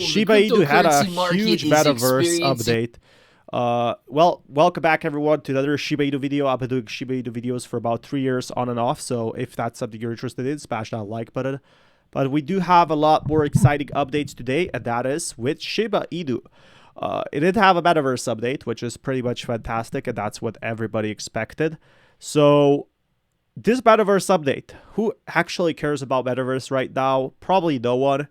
Shiba Inu had a cryptocurrency market huge is metaverse experiencing. update. Well, welcome back everyone to another Shiba Inu video. I've been doing Shiba Inu videos for about 3 years on and off, so if that's something you're interested in, smash that like button. But we do have a lot more exciting updates today, and that is with Shiba Inu. It did have a metaverse update, which is pretty much fantastic, and that's what everybody expected. So this metaverse update, who actually cares about metaverse right now? Probably no one.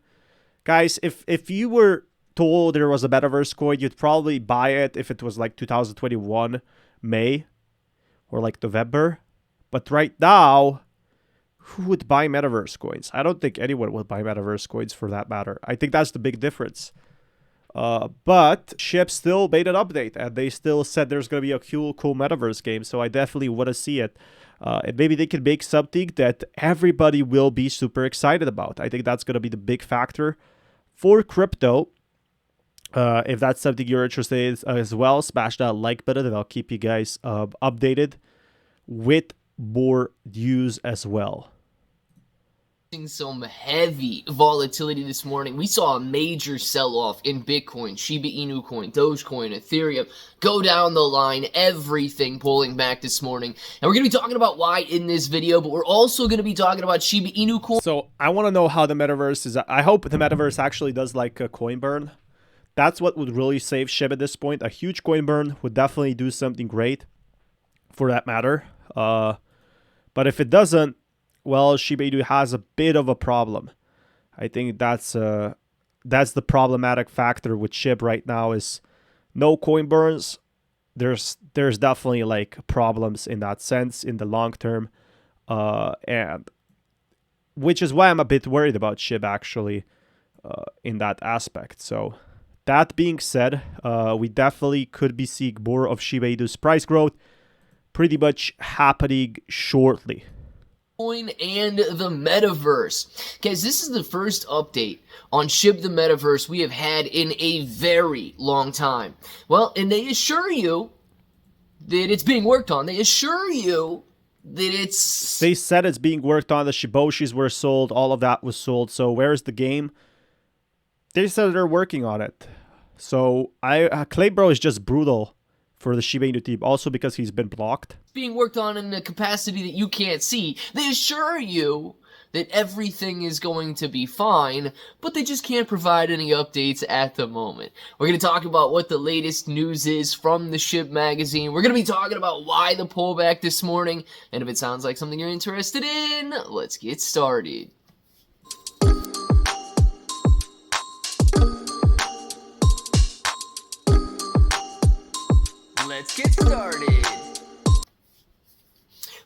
Guys, if you were told there was a metaverse coin, you'd probably buy it if it was like 2021 May or like November. But right now, who would buy metaverse coins? I don't think anyone would buy metaverse coins for that matter. I think that's the big difference. But SHIB still made an update, and they still said there's going to be a cool metaverse game, so I definitely want to see it. And maybe they can make something that everybody will be super excited about. I think that's going to be the big factor for crypto. If that's something you're interested in as well, smash that like button, and I'll keep you guys updated with more news as well. Some heavy volatility this morning. We saw a major sell-off in Bitcoin, Shiba Inu coin, Dogecoin, Ethereum, go down the line, everything pulling back this morning. And we're going to be talking about why in this video, but we're also going to be talking about Shiba Inu coin. So I want to know how the metaverse is. I hope the metaverse actually does like a coin burn. That's what would really save SHIB at this point. A huge coin burn would definitely do something great for that matter. But if it doesn't, well, Shiba Inu has a bit of a problem. I think that's the problematic factor with SHIB right now is no coin burns. There's definitely like problems in that sense in the long term, and which is why I'm a bit worried about SHIB actually in that aspect. So that being said, we definitely could be seeing more of Shiba Inu's price growth pretty much happening shortly. And the metaverse. Guys, this is the first update on SHIB the metaverse we have had in a very long time. Well, and they assure you that it's being worked on. They assure you that it's... They said it's being worked on. The Shiboshis were sold. All of that was sold. So where's the game? They said they're working on it. So Claybro is just brutal for the Shiba Inu team, also because he's been blocked. Being worked on in a capacity that you can't see. They assure you that everything is going to be fine, but they just can't provide any updates at the moment. We're going to talk about what the latest news is from the SHIB magazine. We're going to be talking about why the pullback this morning, and if it sounds like something you're interested in, let's get started. Let's get started.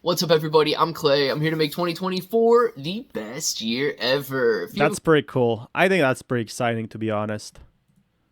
What's up, everybody? I'm Clay. I'm here to make 2024 the best year ever. That's pretty cool. I think that's pretty exciting, to be honest.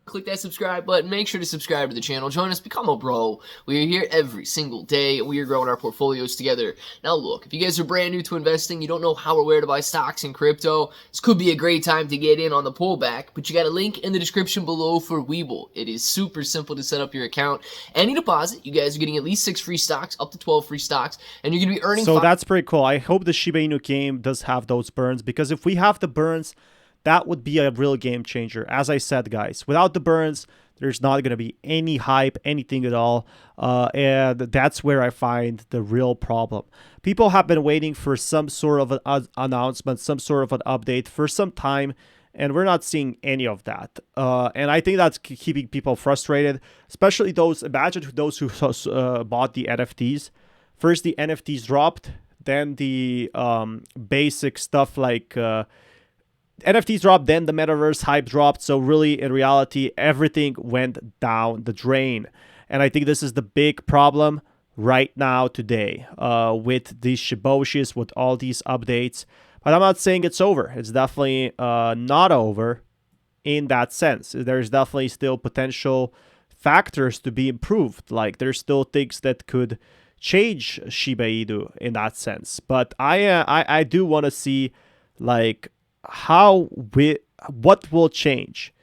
Click that subscribe button. Make sure to subscribe to the channel. Join us. Become a bro. We are here every single day, and we are growing our portfolios together. Now, look, if you guys are brand new to investing, you don't know how or where to buy stocks in crypto, this could be a great time to get in on the pullback, but you got a link in the description below for Webull. It is super simple to set up your account. Any deposit, you guys are getting at least 6 free stocks, up to 12 free stocks, and you're going to be earning... So that's pretty cool. I hope the Shiba Inu game does have those burns, because if we have the burns, that would be a real game changer. As I said, guys, without the burns, there's not going to be any hype, anything at all. And that's where I find the real problem. People have been waiting for some sort of an announcement, some sort of an update for some time, and we're not seeing any of that. And I think that's keeping people frustrated, especially those, imagine those who bought the NFTs. First, the NFTs dropped, then the basic stuff like... NFTs dropped, then the metaverse hype dropped. So really, in reality, everything went down the drain. And I think this is the big problem right now today with these Shiboshis, with all these updates. But I'm not saying it's over. It's definitely not over in that sense. There's definitely still potential factors to be improved. Like there's still things that could change Shiba Inu in that sense. But I do want to see like what will change,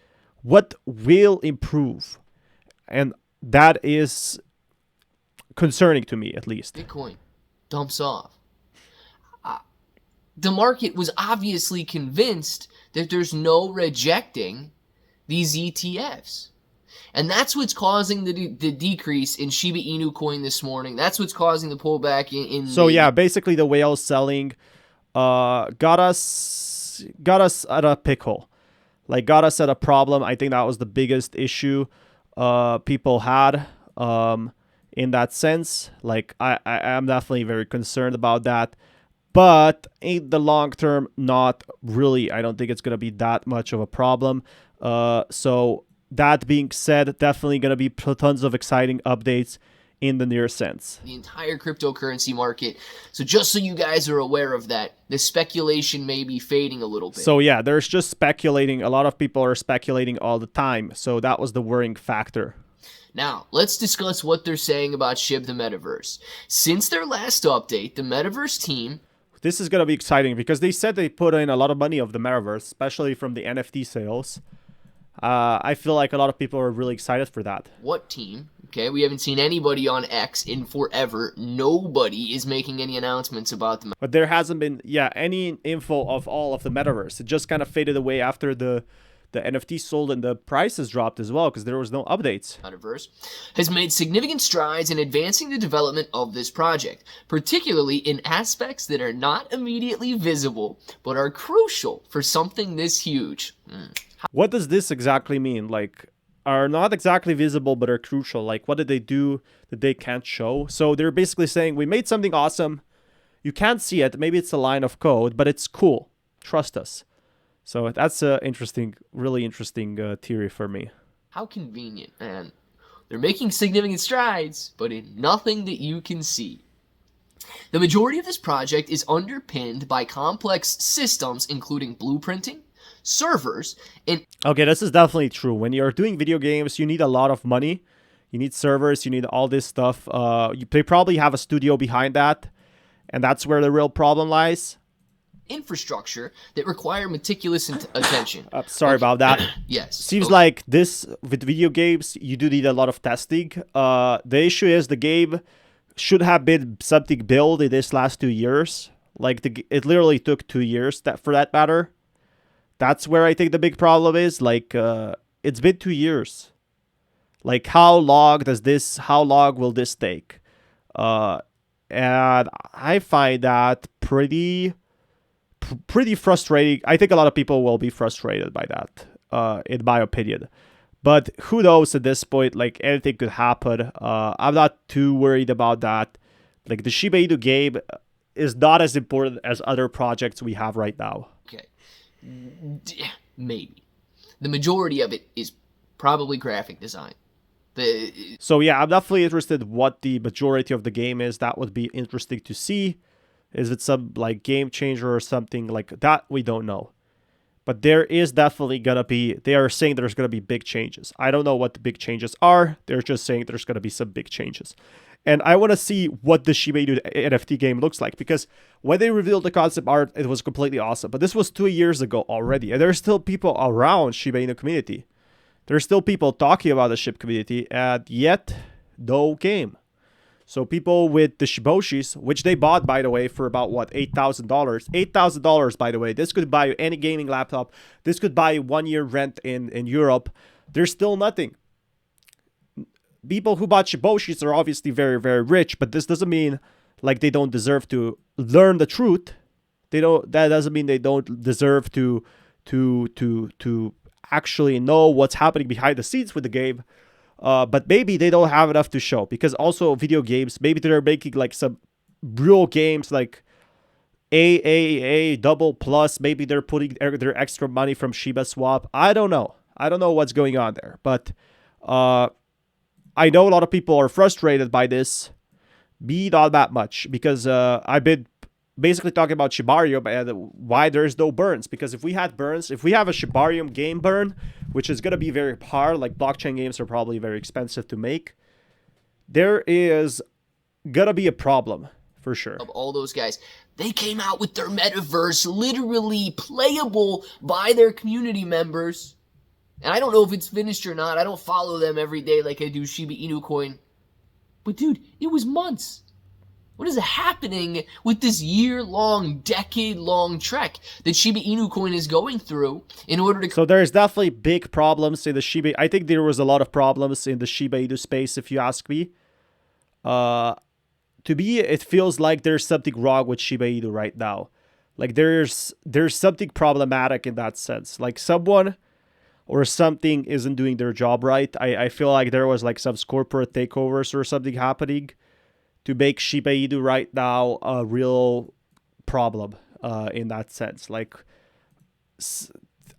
what will improve, and that is concerning to me, at least. Bitcoin dumps off. The market was obviously convinced that there's no rejecting these ETFs. And that's what's causing the decrease in Shiba Inu coin this morning. That's what's causing the pullback in So yeah, basically the whale selling got us at a pickle. Like, got us at a problem. I think that was the biggest issue people had in that sense. Like, I am definitely very concerned about that. But in the long term, not really. I don't think it's going to be that much of a problem. So that being said, definitely going to be tons of exciting updates in the near sense. The entire cryptocurrency market. So just so you guys are aware of that, the speculation may be fading a little bit. So yeah, there's just speculating. A lot of people are speculating all the time. So that was the worrying factor. Now, let's discuss what they're saying about SHIB the Metaverse. Since their last update, the Metaverse team... This is going to be exciting because they said they put in a lot of money of the Metaverse, especially from the NFT sales. I feel like a lot of people are really excited for that. What team? Okay, we haven't seen anybody on X in forever. Nobody is making any announcements about them. But there hasn't been, any info of all of the Metaverse. It just kind of faded away after the NFT sold and the prices dropped as well because there was no updates. Metaverse has made significant strides in advancing the development of this project, particularly in aspects that are not immediately visible but are crucial for something this huge. What does this exactly mean? Like, are not exactly visible but are crucial. Like, what did they do that they can't show? So they're basically saying, we made something awesome. You can't see it. Maybe it's a line of code, but it's cool. Trust us. So that's a really interesting theory for me. How convenient, man. They're making significant strides, but in nothing that you can see. The majority of this project is underpinned by complex systems, including blueprinting, servers, and... Okay, this is definitely true. When you're doing video games, you need a lot of money. You need servers, you need all this stuff. They probably have a studio behind that, and that's where the real problem lies. Infrastructure that require meticulous attention. Sorry about that. Yes. Seems like this, with video games, you do need a lot of testing. The issue is the game should have been something built in this last 2 years. Like, it literally took 2 years for that matter. That's where I think the big problem is. Like, it's been 2 years. Like, how long will this take? And I find that pretty frustrating. I think a lot of people will be frustrated by that, in my opinion. But who knows at this point? Like, anything could happen. I'm not too worried about that. Like, the Shiba Inu game is not as important as other projects we have right now. Okay. Maybe. The majority of it is probably graphic design. So yeah, I'm definitely interested what the majority of the game is. That would be interesting to see. Is it some like game changer or something like that? We don't know. But there is definitely going to be, they are saying there's going to be big changes. I don't know what the big changes are. They're just saying there's going to be some big changes. And I want to see what the Shiba Inu NFT game looks like. Because when they revealed the concept art, it was completely awesome. But this was 2 years ago already. And there's still people around Shiba Inu community. There's still people talking about the SHIB community. And yet, no game. So people with the Shiboshis, which they bought, by the way, for about, what, $8,000. $8,000, by the way. This could buy you any gaming laptop. This could buy you 1 year rent in Europe. There's still nothing. People who bought Shiboshis are obviously very, very rich, but this doesn't mean like they don't deserve to learn the truth. That doesn't mean they don't deserve to actually know what's happening behind the scenes with the game. But maybe they don't have enough to show, because also video games, maybe they're making like some real games like A double plus. Maybe they're putting their extra money from Shiba Swap. I don't know. I don't know what's going on there. But I know a lot of people are frustrated by this. Me, not that much, because I've been basically talking about Shibarium and why there's no burns. Because if we had burns, if we have a Shibarium game burn, which is going to be very hard, like blockchain games are probably very expensive to make, there is going to be a problem for sure. Of all those guys, they came out with their metaverse literally playable by their community members. And I don't know if it's finished or not. I don't follow them every day like I do Shiba Inu coin. But dude, it was months. What is happening with this year-long, decade-long trek that Shiba Inu coin is going through in order to... So there's definitely big problems in the Shiba. I think there was a lot of problems in the Shiba Inu space, if you ask me. To me, it feels like there's something wrong with Shiba Inu right now. Like there's something problematic in that sense. Like someone or something isn't doing their job right. I feel like there was like some corporate takeovers or something happening to make Shiba Inu right now a real problem in that sense. Like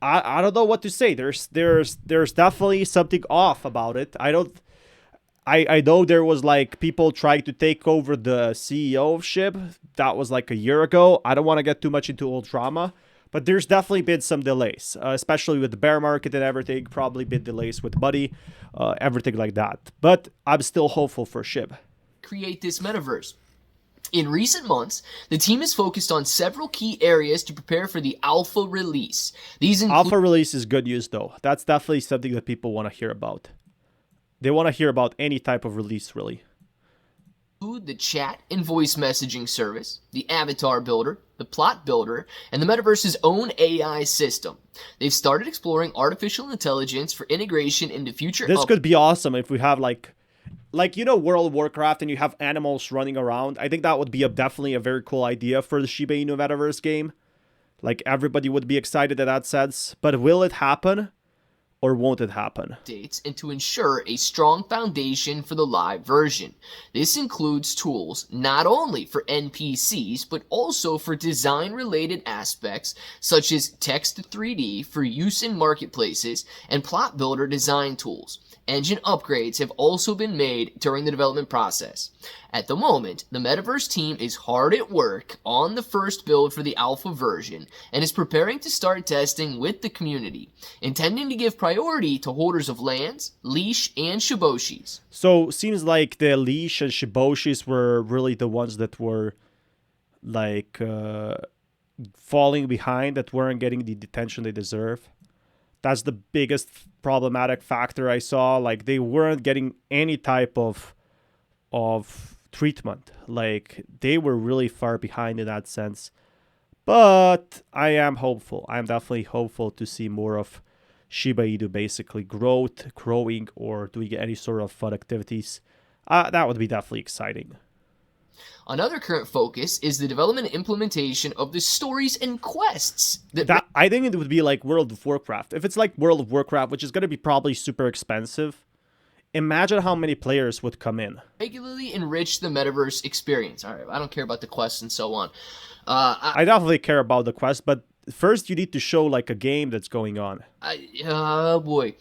I don't know what to say. There's definitely something off about it. I know there was like people trying to take over the CEO of SHIB. That was like a year ago. I don't want to get too much into old drama, but there's definitely been some delays, especially with the bear market and everything. Probably been delays with money, everything like that. But I'm still hopeful for SHIB. Create this metaverse. In recent months, the team is focused on several key areas to prepare for the alpha release. These alpha release is good news, though. That's definitely something that people want to hear about. They want to hear about any type of release, really. The chat and voice messaging service, the avatar builder, the plot builder, and the metaverse's own AI system. They've started exploring artificial intelligence for integration into future... This could be awesome if we have like you know, World of Warcraft and you have animals running around. I think that would be definitely a very cool idea for the Shiba Inu metaverse game. Like everybody would be excited in that sense. But will it happen? Or won't it happen? And to ensure a strong foundation for the live version. This includes tools not only for NPCs, but also for design-related aspects such as text 3D for use in marketplaces and plot builder design tools. Engine upgrades have also been made during the development process. At the moment, the Metaverse team is hard at work on the first build for the alpha version and is preparing to start testing with the community, intending to give priority to holders of lands, leash, and shiboshis. So, seems like the leash and shiboshis were really the ones that were, like, falling behind, that weren't getting the attention they deserve. That's the biggest problematic factor I saw. Like, they weren't getting any type of treatment. Like, they were really far behind in that sense. But I am hopeful. I'm definitely hopeful to see more of Shiba Inu basically growing, or doing any sort of fun activities. That would be definitely exciting. Another current focus is the development and implementation of the stories and quests. I think it would be like World of Warcraft. If it's like World of Warcraft, which is going to be probably super expensive, imagine how many players would come in. Regularly enrich the metaverse experience. All right, I don't care about the quests and so on. I definitely care about the quest, but first you need to show like a game that's going on. Boy.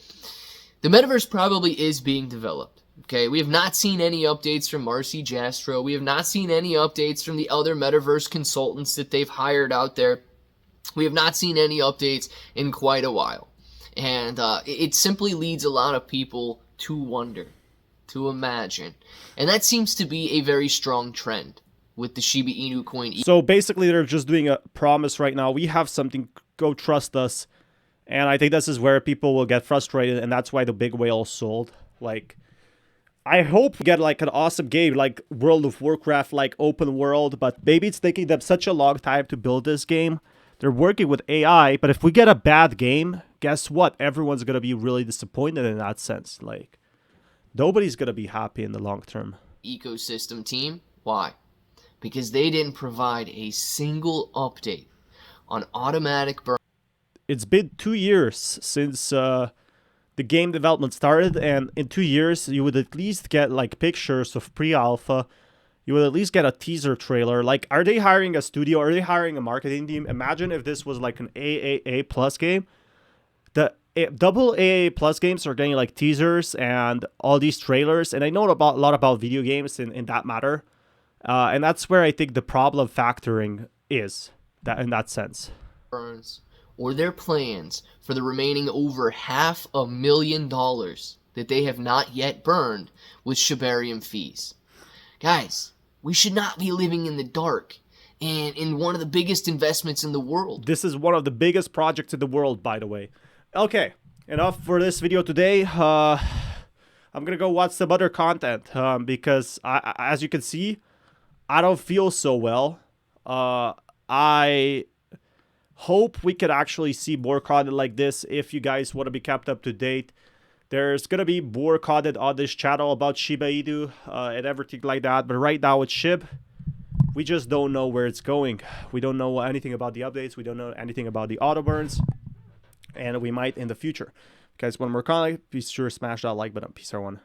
The metaverse probably is being developed. Okay, we have not seen any updates from Marcy Jastro. We have not seen any updates from the other metaverse consultants that they've hired out there. We have not seen any updates in quite a while. And it simply leads a lot of people to wonder, to imagine. And that seems to be a very strong trend with the Shiba Inu coin. So basically they're just doing a promise right now. We have something, go trust us. And I think this is where people will get frustrated, and that's why the big whale sold. Like, I hope we get like an awesome game like World of Warcraft, like open world, but maybe it's taking them such a long time to build this game. They're working with AI, but if we get a bad game, guess what? Everyone's going to be really disappointed in that sense. Like, nobody's going to be happy in the long term. Ecosystem team, why? Because they didn't provide a single update on automatic burn. It's been 2 years since the game development started, and in 2 years you would at least get like pictures of pre-alpha. You would at least get a teaser trailer. Like, are they hiring a studio? Are they hiring a marketing team? Imagine if this was like an AAA plus game. The double AAA plus games are getting like teasers and all these trailers, and I know a lot about video games in that matter, and that's where I think the problem factoring is, that in that sense. Burns, or their plans for the remaining over $500,000 that they have not yet burned with Shibarium fees. Guys, we should not be living in the dark and in one of the biggest investments in the world. This is one of the biggest projects in the world, by the way. Okay, enough for this video today. I'm gonna go watch some other content because as you can see, I don't feel so well. I hope we could actually see more content like this. If you guys want to be kept up to date, there's gonna be more content on this channel about Shiba Inu and everything like that. But right now with SHIB, we just don't know where it's going. We don't know anything about the updates. We don't know anything about the auto burns, and we might in the future. If you guys want more content, be sure to smash that like button. Peace, everyone.